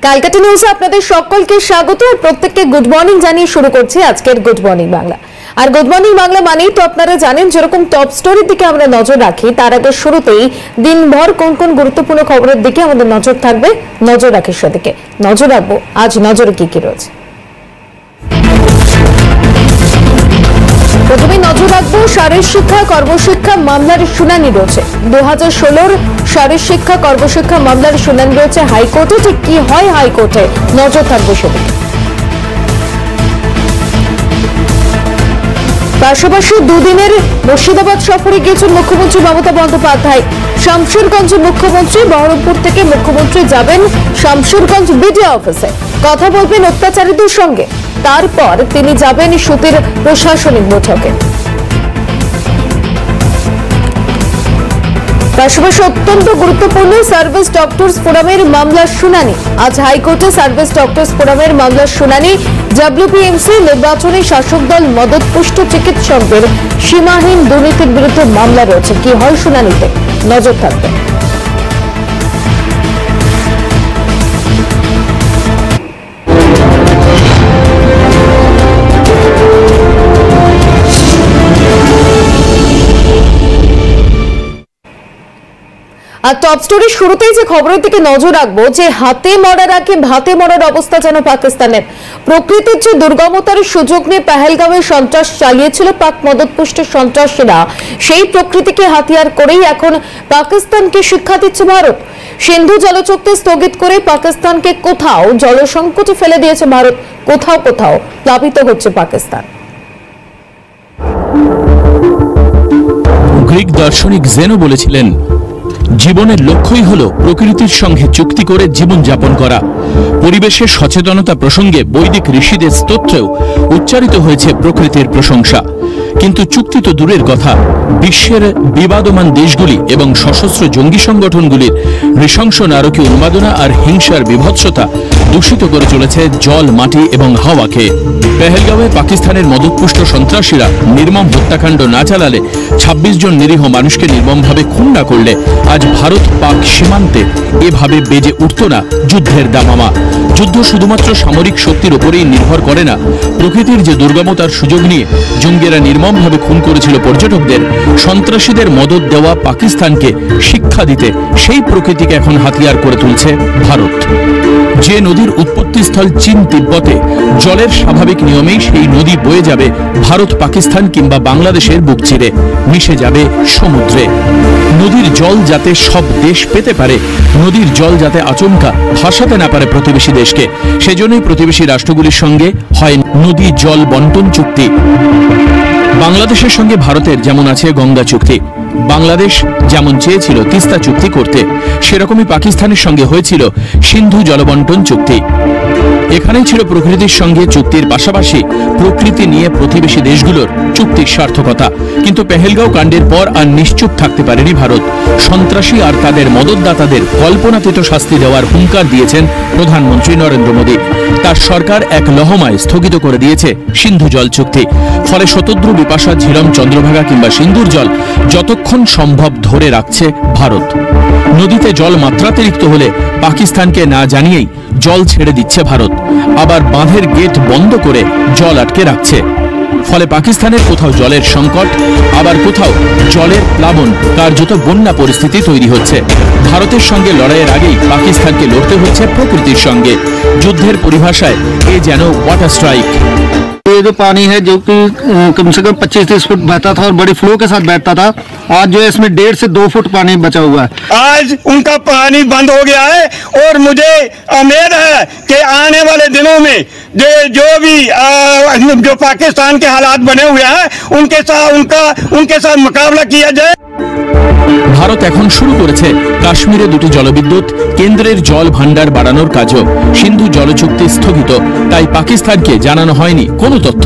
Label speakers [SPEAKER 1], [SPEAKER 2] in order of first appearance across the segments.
[SPEAKER 1] ক্যালকাটা নিউজে আপনাদের সকলকে স্বাগত আর প্রত্যেককে গুড মর্নিং জানিয়ে শুরু করছি আজকের গুড মর্নিং বাংলা। আর গুড মর্নিং বাংলা মানেই তো আপনারা জানেন যেরকম টপ স্টোরির দিকে আমরা নজর রাখি, তার আগে শুরুতেই দিনভর কোন কোন গুরুত্বপূর্ণ খবরের দিকে আমাদের নজর থাকবে, নজর রাখি সেদিকে। নজর রাখবো আজ নজরে কি কি রয়েছে। প্রথমে নজর রাখবো শারীর শিক্ষা কর্মশিক্ষা মামলার শুনানি রয়েছে। 2016 শারীর শিক্ষা কর্মশিক্ষা মামলার শুনানি রয়েছে হাইকোর্টে। ঠিক কি হয় হাইকোর্টে, নজর থাকবে সেদিকে। পাশাপাশি দুদিনের মুর্শিদাবাদ সফরে গিয়েছেন মুখ্যমন্ত্রী মমতা বন্দ্যোপাধ্যায়। শামশেরগঞ্জে মুখ্যমন্ত্রী, বহরমপুর থেকে মুখ্যমন্ত্রী যাবেন শামশেরগঞ্জ বিডিও অফিসে, কথা বলবেন অত্যাচারীদের সঙ্গে। তারপর তিনি যাবেন সুতির প্রশাসনিক বৈঠকে। পাশাপাশি অত্যন্ত গুরুত্বপূর্ণ সার্ভিস ডক্টরস ফোরামের মামলার শুনানি। আজ হাইকোর্টে সার্ভিস ডক্টরস ফোরামের মামলার শুনানি। ডব্লিউপিএমসি নির্বাচনে শাসক দল মদতপুষ্ট চিকিৎসকদের সীমাহীন দুর্নীতির বিরুদ্ধে মামলা রয়েছে। কি হয় শুনানিতে, নজর থাকবে। আর টপ স্টোরি শুরুতেই যে খবরের দিকে নজর রাখবো, যে হাতে মরার আগে ভাতে মরার অবস্থা যেন পাকিস্তানের। প্রকৃতির যে দুর্গমতার সুযোগ নিয়ে পেহেলগাঁওয়ে সন্ত্রাস চালিয়েছিল পাক মদতপুষ্ট সন্ত্রাসীরা, সেই প্রকৃতিকে হাতিয়ার করেই এখন পাকিস্তানকে শিক্ষা দিচ্ছে ভারত। সিন্ধু জলচুক্তি স্থগিত করে পাকিস্তানকে কোথাও জলসংকটে ফেলে দিয়েছে ভারত, কোথাও কোথাও প্লাবিত হচ্ছে পাকিস্তান।
[SPEAKER 2] গ্রিক দার্শনিক জেনো বলেছিলেন, জীবনের লক্ষ্যই হল প্রকৃতির সঙ্গে চুক্তি করে জীবন যাপন করা। পরিবেশের সচেতনতা প্রসঙ্গে বৈদিক ঋষিদের স্তোত্রেও উচ্চারিত হয়েছে প্রকৃতির প্রশংসা। কিন্তু চুক্তি তো দূরের কথা, বিশ্বের বিবাদমান দেশগুলি এবং সশস্ত্র জঙ্গি সংগঠনগুলির নৃশংস নারকীয় উন্মাদনা আর হিংসার বিভৎসতা দূষিত করে চলেছে জল, মাটি এবং হাওয়াকে। পেহেলগাঁওয়ে পাকিস্তানের মদতপুষ্ট সন্ত্রাসীরা নির্মম হত্যাকাণ্ড না চালালে, 26 জন নিরীহ মানুষকে নির্মমভাবে খুন না করলে আজ ভারত পাক সীমান্তে এভাবে বেজে উঠত না যুদ্ধের দামামা। যুদ্ধ শুধুমাত্র সামরিক শক্তির উপরেই নির্ভর করে না। প্রকৃতির যে দুর্গমতার সুযোগ নিয়ে জঙ্গিরা নির্মমভাবে খুন করেছিল পর্যটকদের, সন্ত্রাসীদের মদত দেওয়া পাকিস্তানকে শিক্ষা দিতে সেই প্রকৃতিকে এখন হাতিয়ার করে তুলছে ভারত। যে নদীর উৎপত্তিস্থল চীন তিব্বতে, জলের স্বাভাবিক নিয়মেই সেই নদী বয়ে যাবে ভারত, পাকিস্তান কিংবা বাংলাদেশের বুক চিরে, মিশে যাবে সমুদ্রে। নদীর জল যাতে সব দেশ পেতে পারে, নদীর জল যাতে আচমকা ভাসাতে না পারে প্রতিবেশী দেশকে, সেজন্যই প্রতিবেশী রাষ্ট্রগুলির সঙ্গে হয় নদী জল বন্টন চুক্তি। বাংলাদেশের সঙ্গে ভারতের যেমন আছে গঙ্গা চুক্তি, বাংলাদেশ যেমন চেয়েছিল তিস্তা চুক্তি করতে, সেরকমই পাকিস্তানের সঙ্গে হয়েছিল সিন্ধু জলবন্টন চুক্তি। এখানেই ছিল প্রকৃতির সঙ্গে চুক্তির পাশাপাশি প্রকৃতি নিয়ে প্রতিবেশী দেশগুলোর চুক্তির সার্থকতা। কিন্তু পেহেলগাঁও কাণ্ডের পর আর নিশ্চুপ থাকতে পারেনি ভারত। সন্ত্রাসী আর তাদের মদতদাতাদের কল্পনাতীত শাস্তি দেওয়ার হুঙ্কার দিয়েছেন প্রধানমন্ত্রী নরেন্দ্র মোদী। তার সরকার এক লহমায় স্থগিত করে দিয়েছে সিন্ধু জল চুক্তি। ফলে শতদ্রু, বিপাশা, ঝিলম, চন্দ্রভাগা কিংবা সিন্ধুর জল যতক্ষণ সম্ভব ধরে রাখছে ভারত। নদীতে জল মাত্রাতিরিক্ত হলে পাকিস্তানকে না জানিয়েই জল ছেড়ে দিচ্ছে ভারত, আবার বাঁধের গেট বন্ধ করে জল আটকে রাখছে। ফলে পাকিস্তানের কোথাও জলের সংকট, আবার কোথাও জলের প্লাবন, কার্যত বন্যা পরিস্থিতি তৈরি হচ্ছে। ভারতের সঙ্গে লড়াইয়ের আগেই পাকিস্তানকে লড়তে হচ্ছে প্রকৃতির সঙ্গে। যুদ্ধের পরিভাষায় এ যেন ওয়াটার স্ট্রাইক।
[SPEAKER 3] ये जो पानी है जो कि कम से कम 25-30 फुट बहता था और बड़ी फ्लो के साथ बैठता था, आज जो है इसमें 1.5 से 2 फुट पानी बचा हुआ है।
[SPEAKER 4] आज उनका पानी बंद हो गया है और मुझे उम्मीद है कि आने वाले दिनों में जो भी जो पाकिस्तान के हालात बने हुए हैं उनके साथ मुकाबला किया जाए।
[SPEAKER 2] ভারত এখন শুরু করেছে কাশ্মীরে 2টি জলবিদ্যুৎ কেন্দ্রের জল ভান্ডার বাড়ানোর কাজও। সিন্ধু জলচুক্তি স্থগিত, তাই পাকিস্তানকে জানানো হয়নি কোনো তথ্য।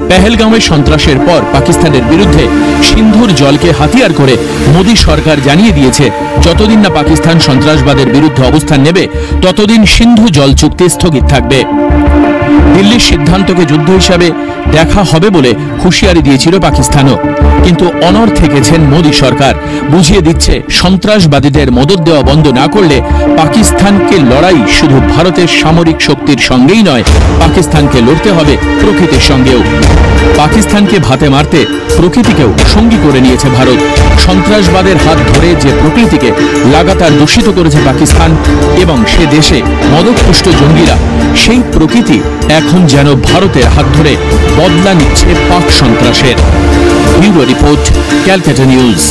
[SPEAKER 2] পেহেলগাঁওয়ে সন্ত্রাসের পর পাকিস্তানের বিরুদ্ধে সিন্ধুর জলকে হাতিয়ার করে মোদী সরকার জানিয়ে দিয়েছে, যতদিন না পাকিস্তান সন্ত্রাসবাদের বিরুদ্ধে অবস্থান নেবে ততদিন সিন্ধু জল চুক্তি স্থগিত থাকবে। দিল্লির সিদ্ধান্তকে যুদ্ধ হিসাবে দেখা হবে বলে হুঁশিয়ারি দিয়েছিল পাকিস্তানও। কিন্তু অনড় থেকেছেন মোদী সরকার, বুঝিয়ে দিচ্ছে সন্ত্রাসবাদীদের মদদ দেওয়া বন্ধ না করলে পাকিস্তানকে লড়াই শুধু ভারতের সামরিক শক্তির সঙ্গেই নয়, পাকিস্তানকে লড়তে হবে প্রকৃতির সঙ্গেও। পাকিস্তানকে ভাতে মারতে প্রকৃতিকেও সঙ্গী করে নিয়েছে ভারত। সন্ত্রাসবাদের হাত ধরে যে প্রকৃতিকে লাগাতার দূষিত করেছে পাকিস্তান এবং সে দেশে মদতপুষ্ট জঙ্গিরা, সেই প্রকৃতি এখন যেন ভারতের হাত ধরে বদলা নিচ্ছে পাক সন্ত্রাসের। Bureau report, Calcutta news.